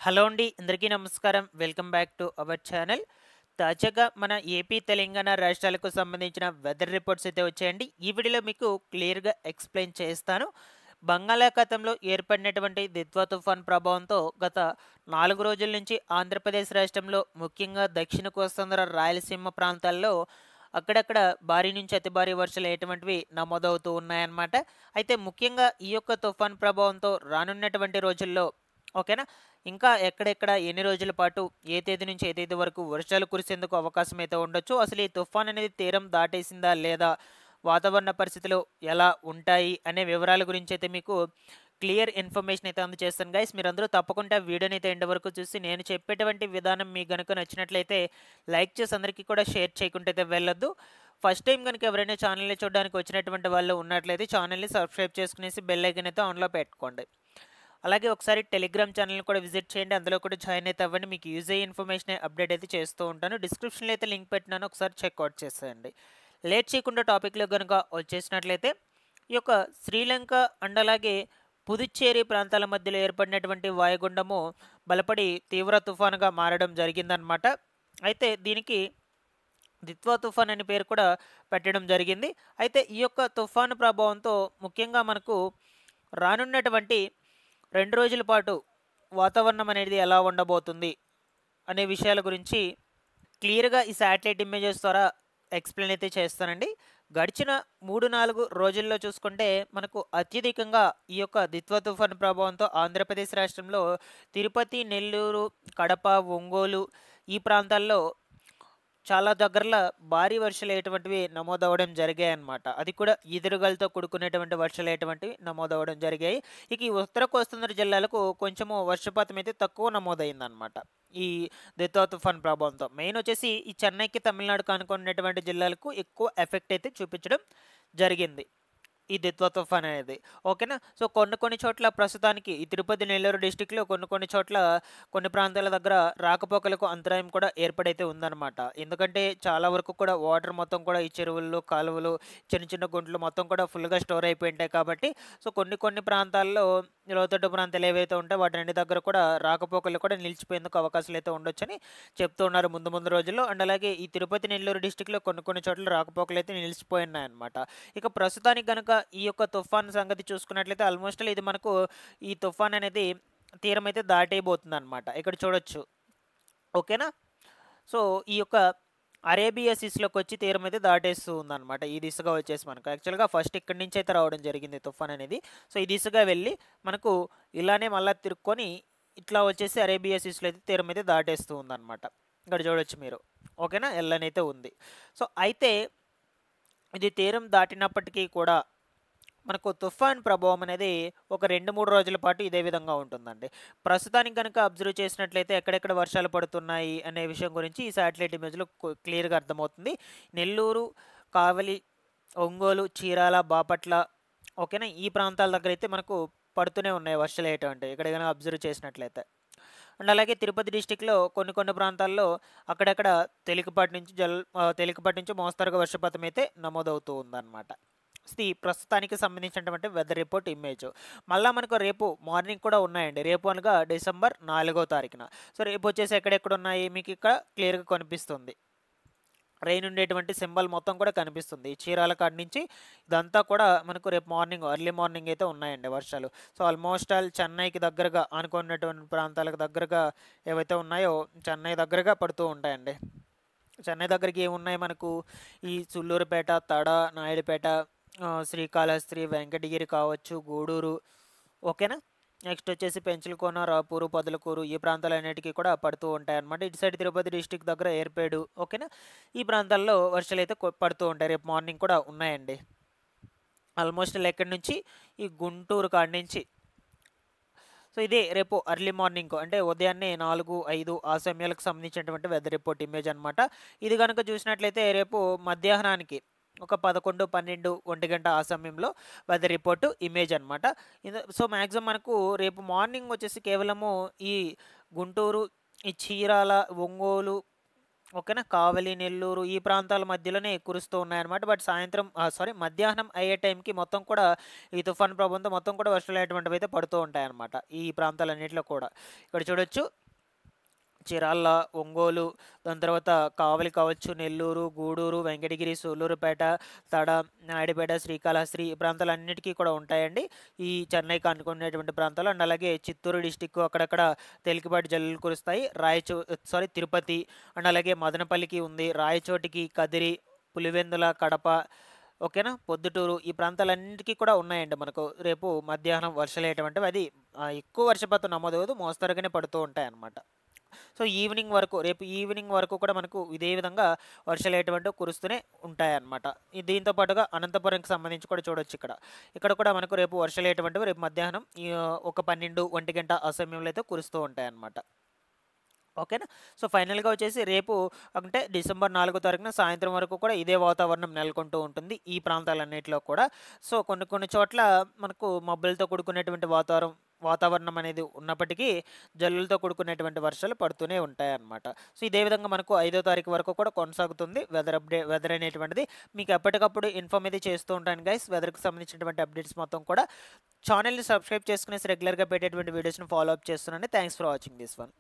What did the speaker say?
Hello అండి. అందరికీ నమస్కారం. Welcome back to our channel. తాజాగా మన ఏపీ, తెలంగాణ రాష్ట్రాలకు సంబంధించిన వెదర్ రిపోర్ట్స్ అయితే వచ్చాయండి. ఈ వీడియోలో మీకు క్లియర్‌గా ఎక్స్‌ప్లెయిన్ చేస్తాను. బంగాళాఖాతంలో ఏర్పడినటువంటి దిత్వా తుఫాన్ ప్రభావంతో గత 4 రోజుల నుంచి ఆంధ్రప్రదేశ్ రాష్ట్రంలో ముఖ్యంగా దక్షిణ కోస్తాంధ్ర, రాయలసీమ ప్రాంతాల్లో అక్కడక్కడ భారీ నుంచి అతి భారీ వర్షాలు ఎటువంటివి నమోదవుతూ ఉన్నాయన్నమాట. అయితే ముఖ్యంగా ఈ యొక్క తుఫాన్ ప్రభావంతో రానున్నటువంటి రోజుల్లో ఓకేనా, ఇంకా ఎక్కడెక్కడ ఎన్ని రోజుల పాటు ఏ తేదీ నుంచి ఏ తేదీ వరకు వర్షాలు కురిసేందుకు అవకాశం అయితే ఉండొచ్చు, అసలు ఈ తుఫాన్ అనేది తీరం దాటేసిందా లేదా, వాతావరణ పరిస్థితులు ఎలా ఉంటాయి అనే వివరాల గురించి అయితే మీకు క్లియర్ ఇన్ఫర్మేషన్ అయితే అందజేస్తాను గైస్. మీరందరూ తప్పకుండా వీడియోని అయితే ఎండ్ వరకు చూసి నేను చెప్పేటువంటి విధానం మీకు గనుక నచ్చినట్లయితే లైక్ చేసి అందరికీ కూడా షేర్ చేయకుంటే అయితే వెళ్ళొద్దు. ఫస్ట్ టైం కనుక ఎవరైనా ఛానల్ని చూడడానికి వచ్చినటువంటి వాళ్ళు ఉన్నట్లయితే ఛానల్ని సబ్స్క్రైబ్ చేసుకునేసి బెల్ ఐకాన్ అయితే ఆన్లో పెట్టుకోండి. అలాగే ఒకసారి టెలిగ్రామ్ ఛానల్ని కూడా విజిట్ చేయండి, అందులో కూడా జాయిన్ అయితే అవ్వండి. మీకు యూజ్ అయ్యే ఇన్ఫర్మేషన్ అప్డేట్ అయితే చేస్తూ ఉంటాను. డిస్క్రిప్షన్లో అయితే లింక్ పెట్టినాను, ఒకసారి చెక్అవుట్ చేసేయండి. లేట్ చేయకుండా టాపిక్లో కనుక వచ్చేసినట్లయితే ఈ యొక్క శ్రీలంక అండ్ అలాగే పుదుచ్చేరి ప్రాంతాల మధ్యలో ఏర్పడినటువంటి వాయుగుండము బలపడి తీవ్ర తుఫానుగా మారడం జరిగిందనమాట. అయితే దీనికి దిత్వా తుఫాన్ అనే పేరు కూడా పెట్టడం జరిగింది. అయితే ఈ యొక్క తుఫాను ప్రభావంతో ముఖ్యంగా మనకు రానున్నటువంటి 2 రోజుల పాటు వాతావరణం అనేది ఎలా ఉండబోతుంది అనే విషయాల గురించి క్లియర్‌గా ఈ శాటిలైట్ ఇమేజెస్ ద్వారా ఎక్స్‌ప్లెయిన్ అయితే చేస్తానండి. గడిచిన 3, 4 రోజుల్లో చూసుకుంటే మనకు అత్యధికంగా ఈ యొక్క దిత్వా తుఫాను ప్రభావంతో ఆంధ్రప్రదేశ్ రాష్ట్రంలో తిరుపతి, నెల్లూరు, కడప, ఒంగోలు ఈ ప్రాంతాల్లో చాలా దగ్గరలో భారీ వర్షాలు ఎటువంటివి నమోదవ్వడం జరిగాయన్నమాట. అది కూడా ఈదురుగాలితో కూడుకునేటువంటి వర్షాలు ఎటువంటివి నమోదవ్వడం జరిగాయి. ఇక ఈ ఉత్తర కోస్తాంధ్ర జిల్లాలకు కొంచెము వర్షపాతం అయితే తక్కువ నమోదైందన్నమాట ఈ దిత్వా తుఫాన్ ప్రభావంతో. మెయిన్ వచ్చేసి ఈ చెన్నైకి, తమిళనాడుకు అనుకున్నటువంటి జిల్లాలకు ఎక్కువ ఎఫెక్ట్ అయితే చూపించడం జరిగింది ఈ దిత్వా తుఫాన్ అనేది. ఓకేనా. సో కొన్ని చోట్ల ప్రస్తుతానికి ఈ తిరుపతి, నెల్లూరు డిస్టిక్లో కొన్ని చోట్ల కొన్ని ప్రాంతాల దగ్గర రాకపోకలకు అంతరాయం కూడా ఏర్పడైతే ఉందన్నమాట. ఎందుకంటే చాలా వరకు కూడా వాటర్ మొత్తం కూడా ఈ చెరువుల్లో, కాలువలు, చిన్న చిన్న గుంటలు మొత్తం కూడా ఫుల్గా స్టోర్ అయిపోయి ఉంటాయి కాబట్టి సో కొన్ని ప్రాంతాల్లో లోతట్టు ప్రాంతాలు ఏవైతే ఉంటాయో వాటి దగ్గర కూడా రాకపోకలు కూడా నిలిచిపోయేందుకు అవకాశాలు అయితే ఉండొచ్చని చెప్తూ ఉన్నారు ముందు రోజుల్లో. అండ్ అలాగే ఈ తిరుపతి, నెల్లూరు డిస్టిక్లో కొన్ని చోట్ల రాకపోకలు అయితే నిలిచిపోయి ఉన్నాయన్నమాట. ఇక ప్రస్తుతానికి గనుక ఈ యొక్క తుఫాన్ సంగతి చూసుకున్నట్లయితే ఆల్మోస్ట్ ఇది మనకు ఈ తుఫాన్ అనేది తీరం అయితే దాటేయబోతుంది అనమాట. ఇక్కడ చూడొచ్చు. ఓకేనా. సో ఈ యొక్క అరేబియా సీస్లోకి వచ్చి తీరం అయితే దాటేస్తూ ఉందన్నమాట. ఈ దిశగా వచ్చేసి మనకు యాక్చువల్గా ఫస్ట్ ఇక్కడి నుంచి అయితే రావడం జరిగింది తుఫాన్ అనేది. సో ఈ దిశగా వెళ్ళి మనకు ఇలానే మళ్ళీ తిరుక్కొని ఇట్లా వచ్చేసి అరేబియా సీస్లో అయితే తీరం అయితే దాటేస్తూ ఉందన్నమాట. ఇక్కడ చూడొచ్చు మీరు. ఓకేనా. ఎల్లనైతే ఉంది. సో అయితే ఇది తీరం దాటినప్పటికీ కూడా మనకు తుఫాన్ ప్రభావం అనేది ఒక 2-3 రోజుల పాటు ఇదే విధంగా ఉంటుందండి. ప్రస్తుతానికి కనుక అబ్జర్వ్ చేసినట్లయితే ఎక్కడెక్కడ వర్షాలు పడుతున్నాయి అనే విషయం గురించి ఈ శాటిలైట్ ఇమేజ్లో క్లియర్గా అర్థమవుతుంది. నెల్లూరు, కావలి, ఒంగోలు, చీరాల, బాపట్ల ఓకేనా, ఈ ప్రాంతాల దగ్గర అయితే మనకు పడుతూనే ఉన్నాయి వర్షాలు ఎటువంటివి ఇక్కడ కనుక అబ్జర్వ్ చేసినట్లయితే. అండ్ అలాగే తిరుపతి డిస్టిక్లో కొన్ని ప్రాంతాల్లో అక్కడక్కడ తేలికపాటి నుంచి మోస్తరుగా వర్షపాతం అయితే నమోదవుతూ ఉందన్నమాట. ఇది ప్రస్తుతానికి సంబంధించినటువంటి వెదర్ రిపోర్ట్ ఇమేజ్. మళ్ళీ మనకు రేపు మార్నింగ్ కూడా ఉన్నాయండి. రేపు అనగా డిసెంబర్ 4వ తారీఖున. సో రేపు వచ్చేసి ఎక్కడెక్కడ ఉన్నాయి మీకు ఇక్కడ క్లియర్గా కనిపిస్తుంది. రెయిన్ ఉండేటువంటి సింబల్ మొత్తం కూడా కనిపిస్తుంది. చీరాల కాడి నుంచి ఇదంతా కూడా మనకు రేపు మార్నింగ్ ఎర్లీ మార్నింగ్ అయితే ఉన్నాయండి వర్షాలు. సో ఆల్మోస్ట్ ఆల్ చెన్నైకి దగ్గరగా అనుకున్నటువంటి ప్రాంతాలకు దగ్గరగా ఏవైతే ఉన్నాయో చెన్నై దగ్గరగా పడుతూ ఉంటాయండి. చెన్నై దగ్గరికి ఏమున్నాయి మనకు ఈ సుళ్ళూరుపేట, తడ, నాయుడుపేట, శ్రీకాళహస్తి, వెంకటగిరి కావచ్చు, గూడూరు ఓకేనా. నెక్స్ట్ వచ్చేసి పెంచలకోన, రాపూరు, పొదలకూరు ఈ ప్రాంతాలన్నిటికీ కూడా పడుతూ ఉంటాయి అన్నమాట. ఇటు సైడ్ తిరుపతి డిస్టిక్ దగ్గర ఏర్పేడు ఓకేనా, ఈ ప్రాంతాల్లో వర్షాలు అయితే పడుతూ ఉంటాయి. రేపు మార్నింగ్ కూడా ఉన్నాయండి. ఆల్మోస్ట్ ఎక్కడి నుంచి ఈ గుంటూరు కాడి నుంచి. సో ఇదే రేపు ఎర్లీ మార్నింగ్ అంటే ఉదయాన్నే 4-5 ఆ సమయాలకు సంబంధించినటువంటి వెదర్ రిపోర్ట్ ఇమేజ్ అనమాట. ఇది కనుక చూసినట్లయితే రేపు మధ్యాహ్నానికి ఒక 11, 12, 1 గంట ఆ సమయంలో వెదర్ రిపోర్టు ఇమేజ్ అనమాట. సో మ్యాక్సిమం మనకు రేపు మార్నింగ్ వచ్చేసి కేవలము ఈ గుంటూరు, ఈ చీరాల, ఒంగోలు ఓకేనా. కావలి, నెల్లూరు ఈ ప్రాంతాల మధ్యలోనే కురుస్తూ ఉన్నాయన్నమాట. బట్ సాయంత్రం మధ్యాహ్నం అయ్యే టైంకి మొత్తం కూడా ఈ తుఫాను ప్రభావంతో మొత్తం కూడా వర్షాలు అనేటువంటివి అయితే పడుతూ ఉంటాయన్నమాట ఈ ప్రాంతాలన్నింటిలో కూడా. ఇక్కడ చూడొచ్చు చిరాళ్ళ, ఒంగోలు, దాని తర్వాత కావలి కావచ్చు, నెల్లూరు, గూడూరు, వెంకటగిరి, సూళ్ళూరుపేట, తడ, నాయుడుపేట, శ్రీకాళహస్తి ఈ ప్రాంతాలన్నిటికీ కూడా ఉంటాయండి. ఈ చెన్నైకి అనుకునేటువంటి ప్రాంతాలు. అండ్ అలాగే చిత్తూరు డిస్టిక్ అక్కడక్కడ తేలికపాటి జల్లులు కురుస్తాయి. తిరుపతి అండ్ అలాగే మదనపల్లికి ఉంది, రాయచోటికి, కదిరి, పులివెందుల, కడప, ఓకేనా, పొద్దుటూరు ఈ ప్రాంతాలన్నిటికీ కూడా ఉన్నాయండి మనకు రేపు మధ్యాహ్నం వర్షాలు అనేటువంటివి. అది ఎక్కువ వర్షపాతం నమోదవదు, మోస్తరుగానే పడుతూ ఉంటాయి అన్నమాట. సో రేపు ఈవినింగ్ వరకు కూడా మనకు ఇదే విధంగా వర్షాలు అనేటువంటివి కురుస్తూనే ఉంటాయన్నమాట. దీంతో పాటుగా అనంతపురంకి సంబంధించి కూడా చూడొచ్చు. ఇక్కడ కూడా మనకు రేపు వర్షాలు అనేటువంటివి రేపు మధ్యాహ్నం ఒక 12-1 గంట ఆ సమయంలో అయితే కురుస్తూ ఉంటాయన్నమాట. ఓకేనా. సో ఫైనల్గా వచ్చేసి రేపు అంటే డిసెంబర్ 4వ తారీఖున సాయంత్రం వరకు కూడా ఇదే వాతావరణం నెలకొంటూ ఉంటుంది ఈ ప్రాంతాలన్నింటిలో కూడా. సో కొన్ని చోట్ల మనకు మబ్బులతో కూడుకునేటువంటి వాతావరణం అనేది ఉన్నప్పటికీ జల్లులతో కూడుకునేటువంటి వర్షాలు పడుతూనే ఉంటాయన్నమాట. సో ఇదే విధంగా మనకు 5వ తారీఖు వరకు కూడా కొనసాగుతుంది వెదర్ అనేటువంటిది. మీకు ఎప్పటికప్పుడు ఇన్ఫార్మ్ అయితే చేస్తూ ఉంటాను గైస్. వెదర్కి సంబంధించినటువంటి అప్డేట్స్ మొత్తం కూడా ఛానల్ని సబ్స్క్రైబ్ చేసుకునేసి రెగ్యులర్గా పెట్టేటువంటి వీడియోస్ని ఫాలో అప్ చేస్తున్నాను. Thanks for watching this one.